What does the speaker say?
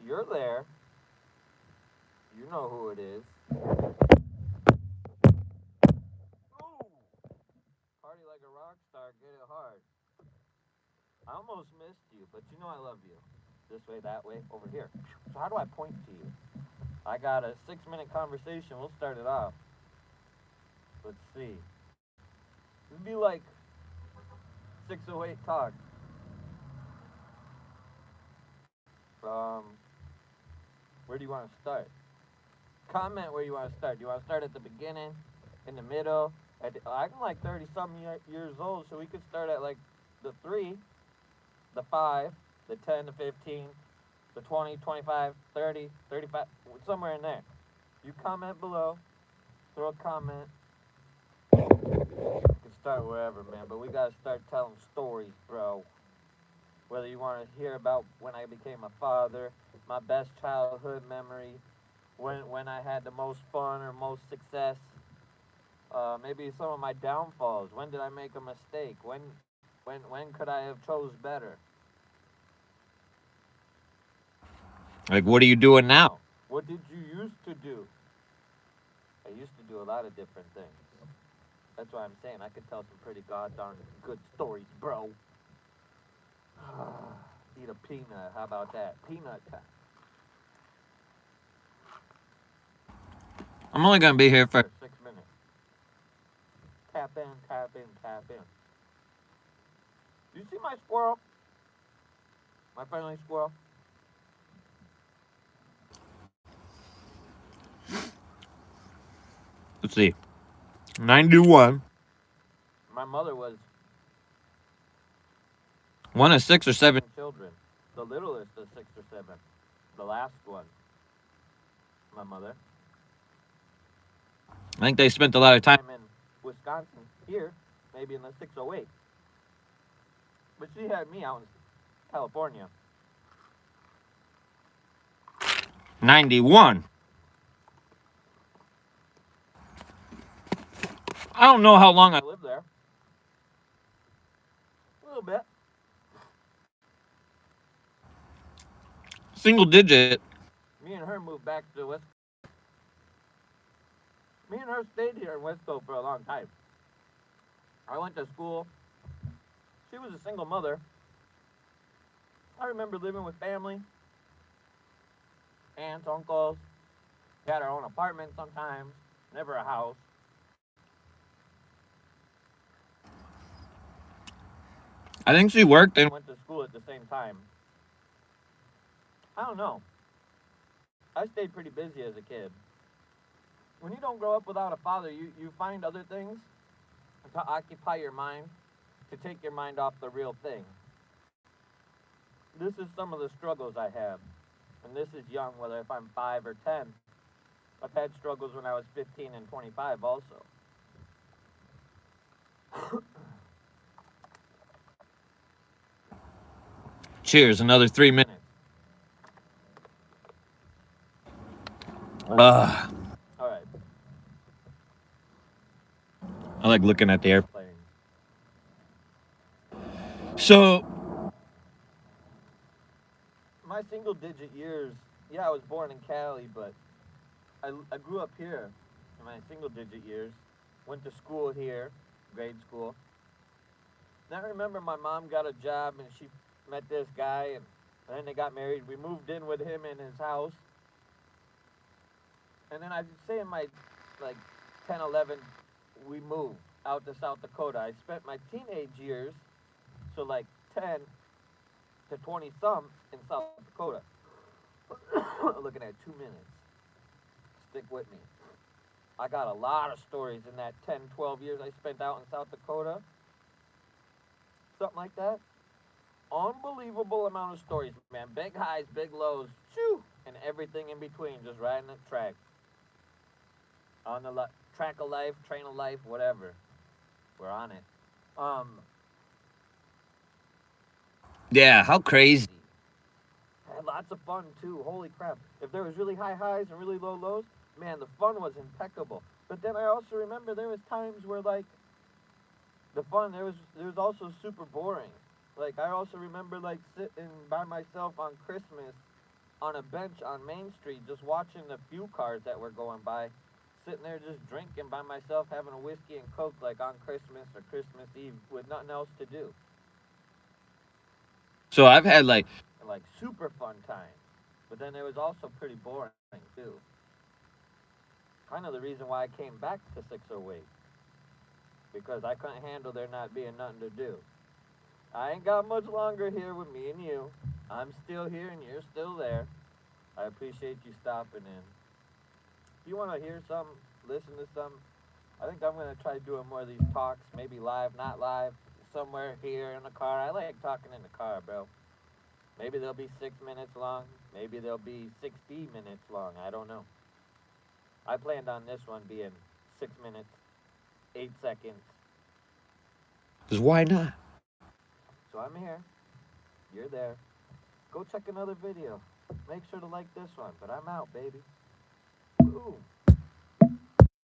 You're there. You know who it is. Ooh. Party like a rock star, get it hard. I almost missed you, but you know I love you. This way, that way, over here. So how do I point to you? I got a 6-minute conversation. We'll start it off. Let's see. It'd be like 608 talk. Um, where do you want to start? Comment where you want to start. Do you want to start at the beginning, in the middle? I'm like 30 something years old, so we could start at like the 3, the 5, the 10, the 15, the 20, 25, 30, 35, somewhere in there. You comment below, throw a comment. You can start wherever, man, but we got to start telling stories, bro. Whether you want to hear about when I became a father, my best childhood memory, when I had the most fun or most success, maybe some of my downfalls. When did I make a mistake? When could I have chose better? Like, what are you doing now? What did you used to do? I used to do a lot of different things. That's why I'm saying I could tell some pretty goddamn good stories, bro. Eat a peanut. How about that? Peanut time. I'm only gonna be here for 6 minutes. Tap in, tap in, tap in. You see my squirrel? My friendly squirrel? Let's see. 91. My mother was one of 6 or 7 children. The littlest of 6 or 7. The last one. My mother. I think they spent a lot of time in Wisconsin here, maybe in the 608. But she had me out in California. 91. I don't know how long I lived there. A little bit. Single digit. Me and her moved back to West. Me and her stayed here in Wesco for a long time. I went to school. She was a single mother. I remember living with family, aunts, uncles. We had our own apartment sometimes, never a house. I think she worked and went to school at the same time. I don't know. I stayed pretty busy as a kid. When you don't grow up without a father, you find other things to occupy your mind, to take your mind off the real thing. This is some of the struggles I have. And this is young, whether if I'm 5 or 10. I've had struggles when I was 15 and 25 also. Cheers, another 3 minutes. All right. I like looking at the airplane. So, my single digit years, yeah, I was born in Cali, but I grew up here in my single digit years. Went to school here, grade school. And I remember my mom got a job and she met this guy and then they got married. We moved in with him in his house. And then I'd say in my like 10, 11, we moved out to South Dakota. I spent my teenage years, so like 10 to 20 some in South Dakota. Looking at 2 minutes. Stick with me. I got a lot of stories in that 10, 12 years I spent out in South Dakota. Something like that. Unbelievable amount of stories, man. Big highs, big lows, shoo, and everything in between. Just riding the track. On the track of life, train of life, whatever. We're on it. Yeah, how crazy. I had lots of fun too. Holy crap. If there was really high highs and really low lows, man, the fun was impeccable. But then I also remember there was times where like the fun there was also super boring. Like I also remember like sitting by myself on Christmas on a bench on Main Street, just watching the few cars that were going by, sitting there just drinking by myself, having a whiskey and Coke like on Christmas or Christmas Eve with nothing else to do. So I've had like, Like super fun time. But then it was also pretty boring too. Kind of the reason why I came back to 608. Because I couldn't handle there not being nothing to do. I ain't got much longer here with me and you. I'm still here and you're still there. I appreciate you stopping in. If you want to hear something, listen to something, I think I'm going to try doing more of these talks, maybe live, not live, somewhere here in the car. I like talking in the car, bro. Maybe they'll be 6 minutes long. Maybe they'll be 60 minutes long. I don't know. I planned on this one being 6 minutes, 8 seconds. because why not? So I'm here. You're there. Go check another video. Make sure to like this one. But I'm out, baby. Boom.